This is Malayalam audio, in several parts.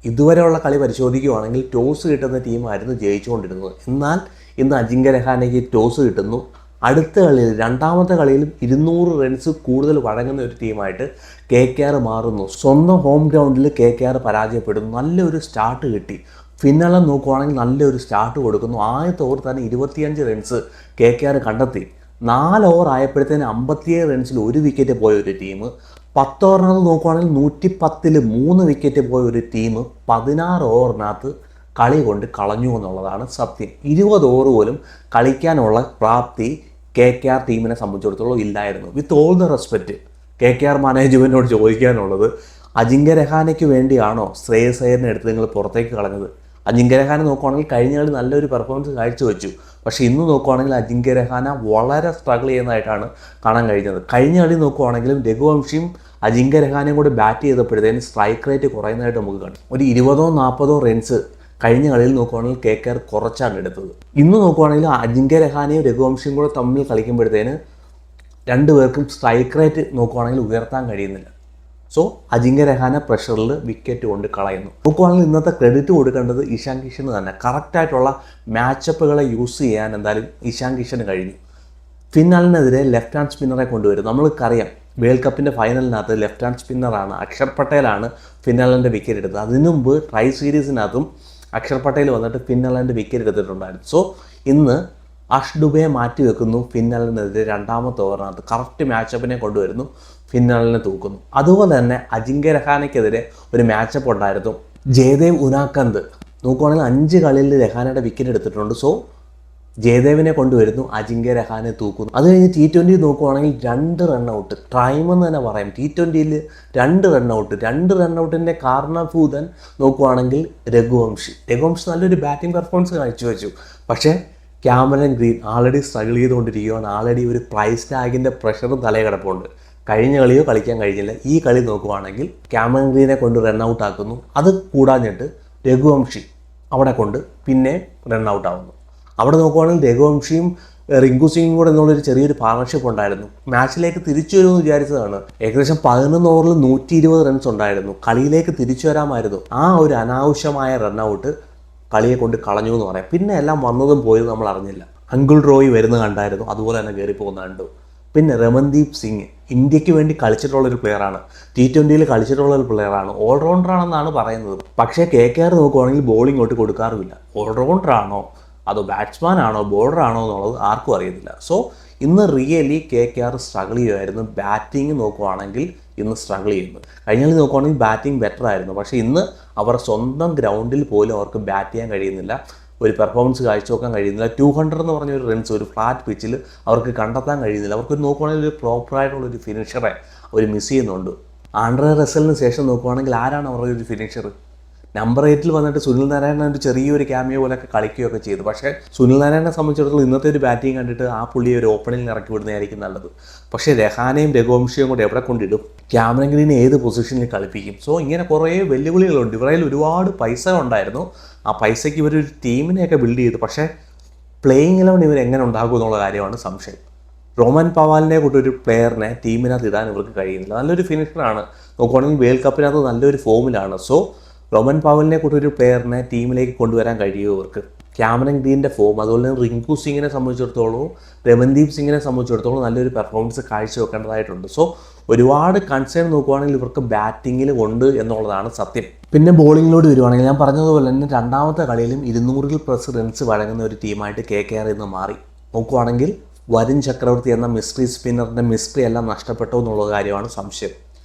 ഇതുവരെയുള്ള കളി പരിശോധിക്കുകയാണെങ്കിൽ ടോസ് കിട്ടുന്ന ടീമായിരുന്നു ജയിച്ചുകൊണ്ടിരുന്നത്. എന്നാൽ ഇന്ന് അജിങ്ക്യ രഹാനെയ്ക്ക് ടോസ് കിട്ടുന്നു. അടുത്ത കളിയിൽ രണ്ടാമത്തെ കളിയിലും 200 റൺസ് കൂടുതൽ വഴങ്ങുന്ന ഒരു ടീമായിട്ട് KKR മാറുന്നു. സ്വന്തം ഹോം ഗ്രൗണ്ടിൽ KKR പരാജയപ്പെടുന്നു. നല്ലൊരു സ്റ്റാർട്ട് കിട്ടി. ഫിന്നലെ നോക്കുവാണെങ്കിൽ നല്ലൊരു സ്റ്റാർട്ട് കൊടുക്കുന്നു. ആദ്യത്തെ ഓവർ തന്നെ 25 റൺസ് KKR കണ്ടെത്തി. 4 ഓവർ ആയപ്പോഴത്തേന് 57 റൺസിൽ 1 വിക്കറ്റ് പോയ ഒരു ടീം. 10 ഓവറിനകത്ത് നോക്കുവാണെങ്കിൽ 110ൽ 3 വിക്കറ്റ് പോയ ഒരു ടീം 16 ഓവറിനകത്ത് കളി കൊണ്ട് കളഞ്ഞു എന്നുള്ളതാണ് സത്യം. 20 ഓവർ പോലും കളിക്കാനുള്ള പ്രാപ്തി KKR ടീമിനെ സംബന്ധിച്ചിടത്തോളം ഇല്ലായിരുന്നു. With all the respect KKR മാനേജ്മെൻറ്റിനോട് ചോദിക്കാനുള്ളത്, അജിങ്ക്യ രഹാനെയ്ക്ക് വേണ്ടിയാണോ ശ്രേയസ് അയ്യറിനെ എടുത്ത് നിങ്ങൾ പുറത്തേക്ക് കളഞ്ഞത്? അജിങ്ക്യ രഹാനെ നോക്കുവാണെങ്കിൽ കഴിഞ്ഞ കളി നല്ലൊരു പെർഫോമൻസ് കാഴ്ചവെച്ചു. പക്ഷേ ഇന്ന് നോക്കുവാണെങ്കിൽ അജിങ്ക്യ രഹാനെ വളരെ സ്ട്രഗിൾ ചെയ്യുന്നതായിട്ടാണ് കാണാൻ കഴിഞ്ഞത്. കഴിഞ്ഞ കളി നോക്കുവാണെങ്കിലും രഘുവംശിയും അജിങ്ക്യ രഹാനെയും കൂടി ബാറ്റ് ചെയ്തപ്പോഴത്തേന് സ്ട്രൈക്ക് റേറ്റ് കുറയുന്നതായിട്ട് നമുക്ക് കണ്ടു. ഒരു 20-40 റൺസ് കഴിഞ്ഞ കളിയിൽ നോക്കുവാണെങ്കിൽ KKR കുറച്ചാണ് എടുത്തത്. ഇന്ന് നോക്കുവാണെങ്കിൽ അജിങ്ക്യ രഹാനെയും രഘുവംശിയും കൂടെ തമ്മിൽ കളിക്കുമ്പോഴത്തേന് രണ്ടുപേർക്കും സ്ട്രൈക്ക് റേറ്റ് നോക്കുവാണെങ്കിൽ ഉയർത്താൻ കഴിയുന്നില്ല. സോ അജിങ്ക്യ രഹാനെ പ്രഷറിൽ വിക്കറ്റ് കൊണ്ട് കളയുന്നു. നോക്കുവാണെങ്കിൽ ഇന്നത്തെ ക്രെഡിറ്റ് കൊടുക്കേണ്ടത് ഇഷാൻ കിഷന് തന്നെ. കറക്റ്റായിട്ടുള്ള മാച്ചപ്പുകളെ യൂസ് ചെയ്യാൻ എന്തായാലും ഇഷാൻ കിഷന് കഴിഞ്ഞു. ഫിന്നാലിനെതിരെ ലെഫ്റ്റ് ഹാൻഡ് സ്പിന്നറെ കൊണ്ടുവരും. നമ്മൾക്കറിയാം വേൾഡ് കപ്പിൻ്റെ ഫൈനലിനകത്ത് ലെഫ്റ്റ് ഹാൻഡ് സ്പിന്നറാണ് അക്ഷർ പട്ടേലാണ് ഫിന്നാലിൻ്റെ വിക്കറ്റ് എടുത്തത്. അതിനു മുമ്പ് ട്രൈ സീരീസിനകത്തും അക്ഷർ പട്ടേൽ വന്നിട്ട് ഫിന്നാലിൻ്റെ വിക്കറ്റ് എടുത്തിട്ടുണ്ടായിരുന്നു. സോ ഇന്ന് അഷ് ഡുബയെ മാറ്റി വെക്കുന്നു. ഫിന്നാലിനെതിരെ രണ്ടാമത്തെ ഓവറിനകത്ത് കറക്റ്റ് മാച്ചപ്പിനെ കൊണ്ടുവരുന്നു. ഫിന്നാലിനെ തൂക്കുന്നു. അതുപോലെ തന്നെ അജിങ്ക്യ രഹാനെക്കെതിരെ ഒരു മാച്ചപ്പ് ഉണ്ടായിരുന്നു. ജയദേവ് ഉനാക്കന്ത് നോക്കുവാണെങ്കിൽ 5 കളിയിൽ രഹാനയുടെ വിക്കറ്റ് എടുത്തിട്ടുണ്ട്. സോ ജയദേവിനെ കൊണ്ടുവരുന്നു, അജിങ്ക്യ രഹാനെ തൂക്കുന്നു. അത് കഴിഞ്ഞ് T20 നോക്കുവാണെങ്കിൽ 2 റണ്ണൗട്ട്, ട്രൈമെന്ന് തന്നെ പറയാം. T20യിൽ 2 റണ്ണൗട്ട്. 2 റണ്ണൗട്ടിൻ്റെ കാരണഭൂതൻ നോക്കുവാണെങ്കിൽ രഘുവംശി നല്ലൊരു ബാറ്റിംഗ് പെർഫോമൻസ് കാഴ്ചവെച്ചു. പക്ഷേ ക്യാമറൻ ഗ്രീൻ ആൾറെഡി സ്ട്രഗിൾ ചെയ്തുകൊണ്ടിരിക്കുകയാണ്. ആൾറെഡി ഒരു പ്രൈസ് ടാഗിൻ്റെ പ്രഷറും തലയിൽ കിടപ്പുണ്ട്. കഴിഞ്ഞ കളിയോ കളിക്കാൻ കഴിഞ്ഞില്ല. ഈ കളി നോക്കുവാണെങ്കിൽ ക്യാമറൻ ഗ്രീനെ കൊണ്ട് റണ്ണൗട്ട് ആക്കുന്നു. അത് കൂടാഞ്ഞിട്ട് രഘുവംശി അവിടെ കൊണ്ട് പിന്നെ റണ്ണൗട്ട് ആവുന്നു. അവിടെ നോക്കുവാണെങ്കിൽ രഘുവംശിയും റിങ്കു സിംഗും കൂടെ എന്നുള്ളൊരു ചെറിയൊരു പാർട്ണർഷിപ്പ് ഉണ്ടായിരുന്നു. മാച്ചിലേക്ക് തിരിച്ചു വരുമെന്ന് വിചാരിച്ചതാണ്. ഏകദേശം 11 ഓവറിൽ 120 റൺസ് ഉണ്ടായിരുന്നു. കളിയിലേക്ക് തിരിച്ചു വരാമായിരുന്നു. ആ ഒരു അനാവശ്യമായ റണ്ണൗട്ട് കളിയെ കൊണ്ട് കളഞ്ഞു എന്ന് പറയാം. പിന്നെ എല്ലാം വന്നതും പോയതും നമ്മൾ അറിഞ്ഞില്ല. അങ്കിൾ റോയ് വരുന്ന കണ്ടായിരുന്നു, അതുപോലെ തന്നെ കയറി പോകുന്ന കണ്ടു. പിന്നെ രമൺദീപ് സിംഗ് ഇന്ത്യക്ക് വേണ്ടി കളിച്ചിട്ടുള്ളൊരു പ്ലെയറാണ്. T20യിൽ കളിച്ചിട്ടുള്ളൊരു പ്ലെയറാണ്. ഓൾറൗണ്ടറാണെന്നാണ് പറയുന്നത്. പക്ഷേ KKR നോക്കുവാണെങ്കിൽ ബോളിംഗ് ഒട്ട് കൊടുക്കാറുമില്ല. ഓൾറൗണ്ടറാണോ അതോ ബാറ്റ്സ്മാൻ ആണോ ബോളറാണോ എന്നുള്ളത് ആർക്കും അറിയത്തില്ല. സോ ഇന്ന് റിയലി KKR സ്ട്രഗിൾ ചെയ്യുമായിരുന്നു. ബാറ്റിംഗ് നോക്കുവാണെങ്കിൽ ഇന്ന് സ്ട്രഗിൾ ചെയ്യുന്നു. കഴിഞ്ഞ കളി നോക്കുവാണെങ്കിൽ ബാറ്റിംഗ് ബെറ്റർ ആയിരുന്നു. പക്ഷേ ഇന്ന് അവർ സ്വന്തം ഗ്രൗണ്ടിൽ പോലും അവർക്ക് ബാറ്റ് ചെയ്യാൻ കഴിയുന്നില്ല. ഒരു പെർഫോമൻസ് കാഴ്ചവെക്കാൻ കഴിയുന്നില്ല. 200 എന്ന് പറഞ്ഞൊരു റൺസ് ഒരു ഫ്ലാറ്റ് പിച്ചിൽ അവർക്ക് കണ്ടെത്താൻ കഴിയുന്നില്ല. അവർക്ക് നോക്കുവാണെങ്കിൽ ഒരു പ്രോപ്പറായിട്ടുള്ളൊരു ഫിനിഷറെ അവർ മിസ് ചെയ്യുന്നുണ്ട്. ആൻഡ്രെ റസലിന് ശേഷം നോക്കുവാണെങ്കിൽ ആരാണ് അവരുടെ ഒരു ഫിനിഷർ? നമ്പർ 8 വന്നിട്ട് സുനിൽ നാരായണൻ ഒരു ചെറിയൊരു ക്യാമിയോ പോലെയൊക്കെ കളിക്കുകയൊക്കെ ചെയ്തു. പക്ഷേ സുനിൽ നാരായണനെ സംബന്ധിച്ചിടത്തോളം ഇന്നത്തെ ഒരു ബാറ്റിംഗ് കണ്ടിട്ട് ആ പുള്ളിയെ ഒരു ഓപ്പണിംഗ് ഇറക്കി വിടുന്നതായിരിക്കും നല്ലത്. പക്ഷേ രഹാനെയും രഘുവംശിയും കൂടെ എവിടെ കൊണ്ടിടും? ക്യാമറൻ ഗ്രീനെ ഏത് പൊസിഷനിൽ കളിപ്പിക്കും? സോ ഇങ്ങനെ കുറേ വെല്ലുവിളികളുണ്ട്. ഇവരിൽ ഒരുപാട് പൈസ ഉണ്ടായിരുന്നു. ആ പൈസയ്ക്ക് ഇവരൊരു ടീമിനെയൊക്കെ ബിൽഡ് ചെയ്തു. പക്ഷേ പ്ലേയിങ് 11 ഇവരെങ്ങനെ ഉണ്ടാകും എന്നുള്ള കാര്യമാണ് സംശയം. റോമൻ പവാലിനെ കൂട്ടൊരു പ്ലെയറിനെ ടീമിനകത്ത് ഇടാൻ ഇവർക്ക് കഴിയുന്നില്ല. നല്ലൊരു ഫിനിഷറാണ്. നോക്കുവാണെങ്കിൽ വേൾഡ് കപ്പിനകത്ത് നല്ലൊരു ഫോമിലാണ്. സോ റോമൻ പവലിനെ കൂട്ടൊരു പ്ലെയറിനെ ടീമിലേക്ക് കൊണ്ടുവരാൻ കഴിയുമോ ഇവർക്ക്? ക്യാമറൻ ഗ്രീൻ്റെ ഫോം, അതുപോലെ തന്നെ റിങ്കു സിംഗിനെ സംബന്ധിച്ചിടത്തോളം രമൺദീപ് സിംഗിനെ സംബന്ധിച്ചിടത്തോളം നല്ലൊരു പെർഫോമൻസ് കാഴ്ചവെക്കേണ്ടതായിട്ടുണ്ട്. സോ ഒരുപാട് കൺസേൺ നോക്കുവാണെങ്കിൽ ഇവർക്ക് ബാറ്റിങ്ങിൽ ഉണ്ട് എന്നുള്ളതാണ് സത്യം. പിന്നെ ബോളിങ്ങിലോട് വരുവാണെങ്കിൽ ഞാൻ പറഞ്ഞതുപോലെ തന്നെ രണ്ടാമത്തെ കളിയിലും 200+ റൺസ് വഴങ്ങുന്ന ഒരു ടീമായിട്ട് KKR ഇന്ന് മാറി. നോക്കുവാണെങ്കിൽ വരുൺ ചക്രവർത്തി എന്ന മിസ്റ്ററി സ്പിന്നറിൻ്റെ മിസ്റ്ററി എല്ലാം നഷ്ടപ്പെട്ടോ എന്നുള്ള കാര്യമാണ് സംശയം.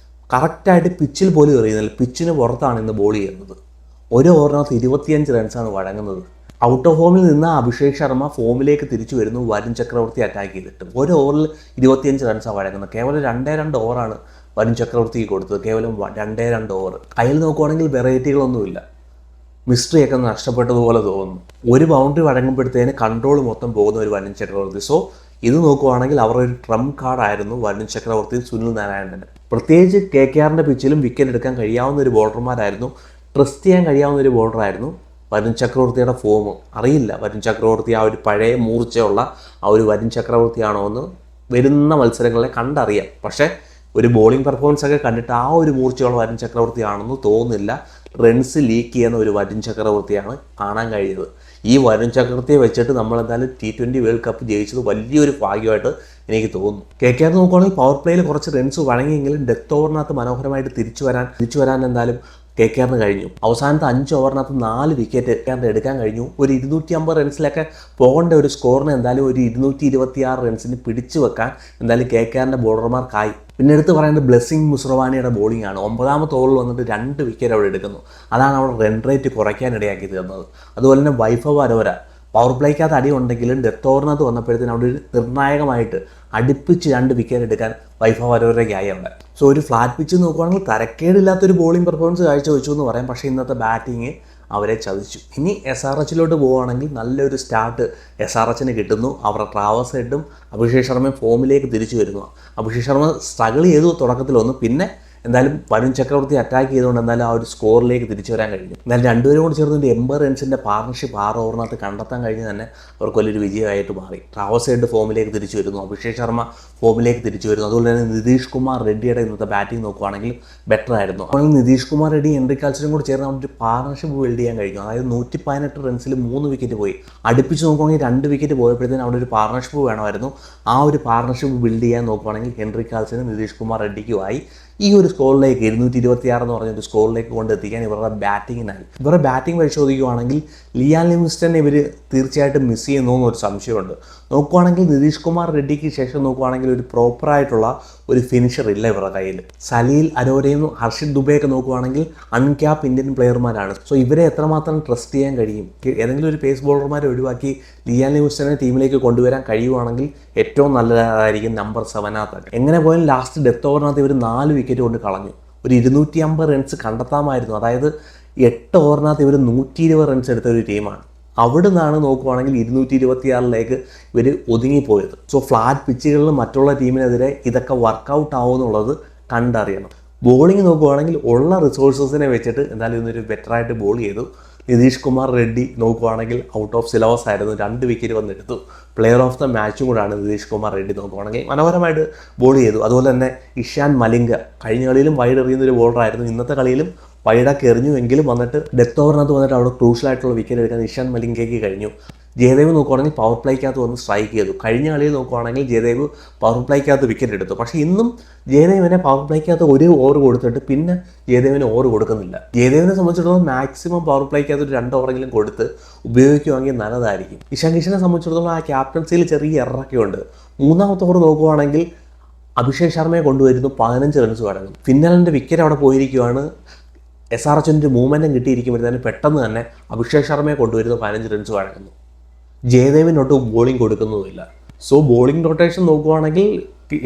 കറക്റ്റായിട്ട് പിച്ചിൽ പോലും എറിയുന്നില്ല. പിച്ചിന് പുറത്താണ് ഇന്ന് ബോൾ ചെയ്യുന്നത്. ഒരു ഓവറിനകത്ത് 25 റൺസാണ് വഴങ്ങുന്നത്. ഔട്ട് ഓഫ് ഫോമിൽ നിന്ന് അഭിഷേക് ശർമ്മ ഫോമിലേക്ക് തിരിച്ചു വരുന്നു. വരുൺ ചക്രവർത്തി അറ്റാക്ക് ചെയ്തിട്ട് 1 ഓവറിൽ 25 റൺസാണ് വഴങ്ങുന്നത്. കേവലം 2 ഓവറാണ് വരുൺ ചക്രവർത്തിക്ക് കൊടുത്തത്. കേവലം 2 ഓവർ. കയ്യിൽ നോക്കുവാണെങ്കിൽ വെറൈറ്റികളൊന്നുമില്ല. മിസ്റ്ററിയൊക്കെ നഷ്ടപ്പെട്ടതുപോലെ തോന്നുന്നു. ഒരു ബൗണ്ടറി വഴങ്ങുമ്പോഴത്തേന് കൺട്രോൾ മൊത്തം പോകുന്ന ഒരു വരുൺ ചക്രവർത്തി. സോ ഇത് നോക്കുവാണെങ്കിൽ അവർ ഒരു ട്രംപ് കാർഡായിരുന്നു വരുൺ ചക്രവർത്തി, സുനിൽ നാരായണന്. പ്രത്യേകിച്ച് KKRൻ്റെ പിച്ചിലും വിക്കറ്റ് എടുക്കാൻ കഴിയാവുന്ന ഒരു ബോളർമാരായിരുന്നു. ട്രസ്റ്റ് ചെയ്യാൻ കഴിയാവുന്ന ഒരു ബോളറായിരുന്നു വരുൺ ചക്രവർത്തിയുടെ ഫോം. അറിയില്ല വരുൺ ചക്രവർത്തി ആ ഒരു പഴയ മൂർച്ചയുള്ള ആ ഒരു വരുൺ ചക്രവർത്തിയാണോ എന്ന് വരുന്ന മത്സരങ്ങളെ കണ്ടറിയാം. പക്ഷേ ഒരു ബോളിംഗ് പെർഫോമൻസ് ഒക്കെ കണ്ടിട്ട് ആ ഒരു മൂർച്ചയുള്ള വരുൺ ചക്രവർത്തിയാണെന്ന് തോന്നുന്നില്ല. റൺസ് ലീക്ക് ചെയ്യുന്ന ഒരു വരുൺ ചക്രവർത്തിയാണ് കാണാൻ കഴിയുന്നത്. ഈ വരുൺ ചക്രവർത്തിയെ വെച്ചിട്ട് നമ്മൾ എന്തായാലും T20 വേൾഡ് കപ്പ് ജയിച്ചത് വലിയൊരു ഭാഗ്യമായിട്ട് എനിക്ക് തോന്നുന്നു. KKR നോക്കുകയാണെങ്കിൽ പവർ പ്ലേയിൽ കുറച്ച് റൺസ് വഴങ്ങിയെങ്കിലും ഡെത്ത് ഓവറിനകത്ത് മനോഹരമായിട്ട് തിരിച്ചു വരാൻ എന്തായാലും KKRന് കഴിഞ്ഞു. അവസാനത്തെ 5 ഓവറിനകത്ത് 4 വിക്കറ്റ് KKRന് എടുക്കാൻ കഴിഞ്ഞു. ഒരു 250 റൺസിലൊക്കെ പോകേണ്ട ഒരു സ്കോറിനെ എന്തായാലും ഒരു 226 റൺസിന് പിടിച്ചു വെക്കാൻ എന്തായാലും KKRൻ്റെ ബോളർമാർക്കായി. പിന്നെ എടുത്ത് പറയേണ്ടത് ബ്ലെസ്സിംഗ് മുസറവാനിയുടെ ബോളിംഗ് ആണ്. 9ാമത്തെ ഓവറിൽ വന്നിട്ട് 2 വിക്കറ്റ് അവിടെ എടുക്കുന്നു. അതാണ് അവിടെ റൺ റേറ്റ് കുറയ്ക്കാനിടയാക്കി തീർന്നത്. അതുപോലെ തന്നെ വൈഭവ് അരോര പവർ പ്ലേക്കകത്ത് അടി ഉണ്ടെങ്കിലും ഡെത്ത് ഓവറിനകത്ത് വന്നപ്പോഴത്തേനും അവിടെ ഒരു നിർണായകമായിട്ട് അടുപ്പിച്ച് 2 വിക്കറ്റ് എടുക്കാൻ വൈഭവ് അരോരയ്ക്കായി അവിടെ. സോ ഒരു ഫ്ലാറ്റ് പിച്ച് നോക്കുകയാണെങ്കിൽ തരക്കേടില്ലാത്തൊരു ബോളിംഗ് പെർഫോമൻസ് കാഴ്ചവെച്ചു എന്ന് പറയാം. പക്ഷേ ഇന്നത്തെ ബാറ്റിങ് അവരെ ചതിച്ചു. ഇനി SRHലോട്ട് പോവുകയാണെങ്കിൽ നല്ലൊരു സ്റ്റാർട്ട് SRHന് കിട്ടുന്നു. അവരുടെ ട്രാവസ് ഹെഡും അഭിഷേക് ശർമ്മയും ഫോമിലേക്ക് തിരിച്ചു വരുന്നു. അഭിഷേക് ശർമ്മ സ്ട്രഗിൾ ചെയ്തു തുടക്കത്തിലൊന്നും, പിന്നെ എന്തായാലും വരുൺ ചക്രവർത്തി അറ്റാക്ക് ചെയ്തുകൊണ്ട് എന്തായാലും ആ ഒരു സ്കോറിലേക്ക് തിരിച്ചു വരാൻ കഴിഞ്ഞു. എന്നാലും രണ്ടുപേരും കൂടി ചേർന്നിട്ട് 80 റൺസിൻ്റെ പാർട്ണർഷിപ്പ് 6 ഓവറിനകത്ത് കണ്ടെത്താൻ കഴിഞ്ഞ് തന്നെ അവർക്ക് വലിയൊരു വിജയമായിട്ട് മാറി. ട്രാവസ് ഹെഡ് ഫോമിലേക്ക് തിരിച്ചു വരുന്നു, അഭിഷേക് ശർമ്മ ഫോമിലേക്ക് തിരിച്ചു വരുന്നു. അതുപോലെ തന്നെ നിതീഷ് കുമാർ റെഡ്ഡിയുടെ ഇന്നത്തെ ബാറ്റിംഗ് നോക്കുകയാണെങ്കിൽ ബെറ്റർ ആയിരുന്നു. അപ്പോൾ നിതീഷ് കുമാർ റെഡ്ഡി ഹെൻറി കാൾസനും കൂടി ചേർന്ന് ഒരു പാർട്ണർഷിപ്പ് ബിൽഡ് ചെയ്യാൻ കഴിഞ്ഞു. അതായത് 118 റൺസിൽ 3 വിക്കറ്റ് പോയി. അടുപ്പിച്ച് നോക്കുകയാണെങ്കിൽ 2 വിക്കറ്റ് പോയപ്പോഴത്തേനും അവിടെ ഒരു പാർട്ണർഷിപ്പ് വേണമായിരുന്നു. ആ ഒരു പാർട്ണർഷിപ്പ് ബിൽഡ് ചെയ്യാൻ നോക്കുകയാണെങ്കിൽ ഹെൻറി കാൾസനും നിതീഷ് കുമാർ റെഡ്ഡിക്കുമായി ഈ ഒരു സ്കോറിലേക്ക് 226 എന്ന് പറഞ്ഞൊരു സ്കോറിലേക്ക് കൊണ്ടെത്തിക്കാൻ ഇവരുടെ ബാറ്റിങ്ങിനായി. ഇവരുടെ ബാറ്റിംഗ് പരിശോധിക്കുകയാണെങ്കിൽ ലിയാൻ ലിവിങ്സ്റ്റൺ ഇവർ തീർച്ചയായിട്ടും മിസ് ചെയ്യുന്നു എന്നൊരു സംശയമുണ്ട്. നോക്കുകയാണെങ്കിൽ നിതീഷ് കുമാർ റെഡ്ഡിക്ക് ശേഷം നോക്കുകയാണെങ്കിൽ ഒരു പ്രോപ്പറായിട്ടുള്ള ഒരു ഫിനിഷർ ഇല്ല ഇവരുടെ കയ്യിൽ. സലീൽ അരോരയും ഹർഷിത് ദുബെയൊക്കെ നോക്കുകയാണെങ്കിൽ അൺക്യാപ്പ് ഇന്ത്യൻ പ്ലെയർമാരാണ്. സോ ഇവരെ എത്രമാത്രം ട്രസ്റ്റ് ചെയ്യാൻ കഴിയും? ഏതെങ്കിലും ഒരു പേസ് ബോളർമാരെ ഒഴിവാക്കി ലിയാൻ ലിവിങ്സ്റ്റനെ ടീമിലേക്ക് കൊണ്ടുവരാൻ കഴിയുവാണെങ്കിൽ ഏറ്റവും നല്ലതായിരിക്കും നമ്പർ 7. എങ്ങനെ പോയാലും ലാസ്റ്റ് ഡെത്ത് ഓവറിനകത്ത് ഇവർ 4 വിക്കറ്റ് കൊണ്ട് കളഞ്ഞു. ഒരു 250 റൺസ് കണ്ടെത്താമായിരുന്നു. അതായത് 8 ഓവറിനകത്ത് ഇവർ 120 റൺസ് എടുത്ത ഒരു ടീമാണ്. അവിടെ നിന്നാണ് നോക്കുവാണെങ്കിൽ 226 ഇവർ ഒതുങ്ങിപ്പോയത്. സോ ഫ്ലാറ്റ് പിച്ചുകളിൽ മറ്റുള്ള ടീമിനെതിരെ ഇതൊക്കെ വർക്കൗട്ട് ആവുമെന്നുള്ളത് കണ്ടറിയണം. ബോളിംഗ് നോക്കുവാണെങ്കിൽ ഉള്ള റിസോഴ്സസിനെ വെച്ചിട്ട് എന്തായാലും ഇന്നൊരു ബെറ്ററായിട്ട് ബോൾ ചെയ്തു. നിതീഷ് കുമാർ റെഡ്ഡി നോക്കുവാണെങ്കിൽ ഔട്ട് ഓഫ് സിലബസ് ആയിരുന്നു, 2 വിക്കറ്റ് വന്നെടുത്തു. പ്ലെയർ ഓഫ് ദ മാച്ചും കൂടാണ് നിതീഷ് കുമാർ റെഡ്ഡി നോക്കുവാണെങ്കിൽ മനോഹരമായിട്ട് ബോൾ ചെയ്തു. അതുപോലെ തന്നെ ഇഷാൻ മലിംഗ കഴിഞ്ഞ കളിയിലും വൈഡ് എറിയുന്നൊരു ബോളറായിരുന്നു. ഇന്നത്തെ കളിയിലും വൈഡൊക്കെ എറിഞ്ഞു എങ്കിലും വന്നിട്ട് ഡെത്ത് ഓവറിനകത്ത് വന്നിട്ട് അവിടെ ക്രൂഷ്യലായിട്ടുള്ള വിക്കറ്റ് എടുക്കാൻ ഇഷാൻ മലിംഗയ്ക്ക് കഴിഞ്ഞു. ജയദേവ് നോക്കുവാണെങ്കിൽ പവർ പ്ലേക്കകത്ത് വന്ന് സ്ട്രൈക്ക് ചെയ്തു. കഴിഞ്ഞ കളിയിൽ നോക്കുവാണെങ്കിൽ ജയദേവ് പവർ പ്ലേക്കകത്ത് വിക്കറ്റ് എടുത്തു. പക്ഷേ ഇന്നും ജയദേവിനെ പവർ പ്ലേക്കകത്ത് ഒരു ഓവർ കൊടുത്തിട്ട് പിന്നെ ജയദേവിന് ഓവർ കൊടുക്കുന്നില്ല. ജയദേവിനെ സംബന്ധിച്ചിടത്തോളം മാക്സിമം പവർ പ്ലേക്കകത്ത് ഒരു 2 ഓവറെങ്കിലും കൊടുത്ത് ഉപയോഗിക്കുവാണെങ്കിൽ നല്ലതായിരിക്കും. ഇഷാൻ കിഷനെ സംബന്ധിച്ചിടത്തോളം ആ ക്യാപ്റ്റൻസിയിൽ ചെറിയ എററൊക്കെ ഉണ്ട്. 3ാമത്തെ ഓവർ നോക്കുവാണെങ്കിൽ അഭിഷേക് ശർമ്മയെ കൊണ്ടുവരുന്നു, 15 റൺസ് അടങ്ങും. ഫിന്നലിൻ്റെ വിക്കറ്റ് അവിടെ പോയിരിക്കുവാണ്. SRHൻ്റെ മൂവ്മെൻറ്റും കിട്ടിയിരിക്കുമ്പോഴത്തേനും പെട്ടെന്ന് തന്നെ അഭിഷേക് ശർമ്മയെ കൊണ്ടുവരുന്നു, 15 റൺസ് വഴങ്ങുന്നു. ജയദേവിനൊട്ടും ബോളിംഗ് കൊടുക്കുന്നുമില്ല. സോ ബോളിംഗ് റൊട്ടേഷൻ നോക്കുവാണെങ്കിൽ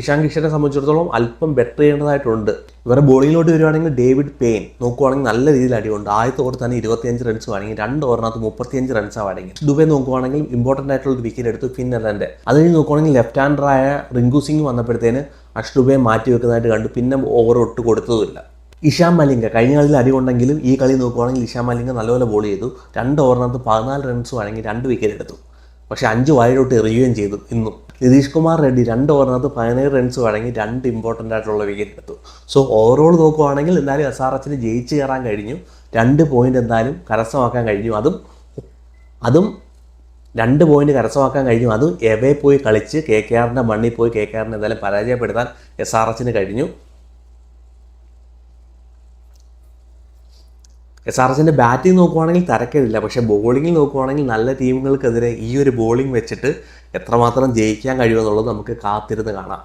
ഇഷാൻ കിഷനെ സംബന്ധിച്ചിടത്തോളം അല്പം ബെറ്റർ ചെയ്യേണ്ടതായിട്ടുണ്ട്. ഇവരുടെ ബോളിങ്ങിലോട്ട് വരുവാണെങ്കിൽ ഡേവിഡ് പെയിൻ നോക്കുവാണെങ്കിൽ നല്ല രീതിയിൽ അടിയുണ്ട്. ആദ്യത്തെ ഓവർ തന്നെ 25 റൺസ് വഴങ്ങി, 2 ഓവറിനകത്ത് 35 റൺസാണ് വഴങ്ങി. ദുബൈ നോക്കുവാണെങ്കിൽ ഇമ്പോർട്ടൻ്റ് ആയിട്ടുള്ള ഒരു വിക്കറ്റ് എടുത്തു ഫിന്നലൻ്റെ. അത് കഴിഞ്ഞ് നോക്കുവാണെങ്കിൽ ലെഫ്റ്റ് ഹാൻഡറായ റിങ്കു സിംഗ് വന്നപ്പോഴത്തേന് അക്ഷ് ദുബൈയെ മാറ്റി വെക്കുന്നതായിട്ട് കണ്ടു. പിന്നെ ഓവർ ഒട്ട് കൊടുത്തതുമില്ല. ഇഷാൻ മലിംഗ കഴിഞ്ഞ കളിയിൽ അടിയുണ്ടെങ്കിലും ഈ കളി നോക്കുവാണെങ്കിൽ ഇഷാൻ മലിംഗ നല്ലപോലെ ബോൾ ചെയ്തു. 2 ഓവറിനകത്ത് 14 റൺസ് വഴങ്ങി, 2 വിക്കറ്റ് എടുത്തു. പക്ഷേ 5 വൈഡോട്ട് എറിയുകയും ചെയ്തു. ഇന്നും നിതീഷ് കുമാർ റെഡ്ഡി 2 ഓവറിനകത്ത് 17 റൺസ് വഴങ്ങി, 2 ഇമ്പോർട്ടൻ്റ് ആയിട്ടുള്ള വിക്കറ്റ് എടുത്തു. സോ ഓവറോൾ നോക്കുവാണെങ്കിൽ എന്തായാലും SRHന് ജയിച്ച് കയറാൻ കഴിഞ്ഞു. 2 പോയിന്റ് എന്തായാലും കരസ്ഥമാക്കാൻ കഴിഞ്ഞു. അതും 2 പോയിന്റ് കരസ്ഥമാക്കാൻ കഴിഞ്ഞു. അതും എവേ പോയി കളിച്ച് KKRൻ്റെ മണ്ണിൽ പോയി KKRനെ എന്തായാലും പരാജയപ്പെടുത്താൻ SRHന് കഴിഞ്ഞു. SRHൻ്റെ ബാറ്റിംഗ് നോക്കുവാണെങ്കിൽ തരക്കേടില്ല. പക്ഷേ ബോളിംഗ് നോക്കുവാണെങ്കിൽ നല്ല ടീമുകൾക്കെതിരെ ഈ ഒരു ബോളിംഗ് വെച്ചിട്ട് എത്രമാത്രം ജയിക്കാൻ കഴിയുമെന്നുള്ളത് നമുക്ക് കാത്തിരുന്ന് കാണാം.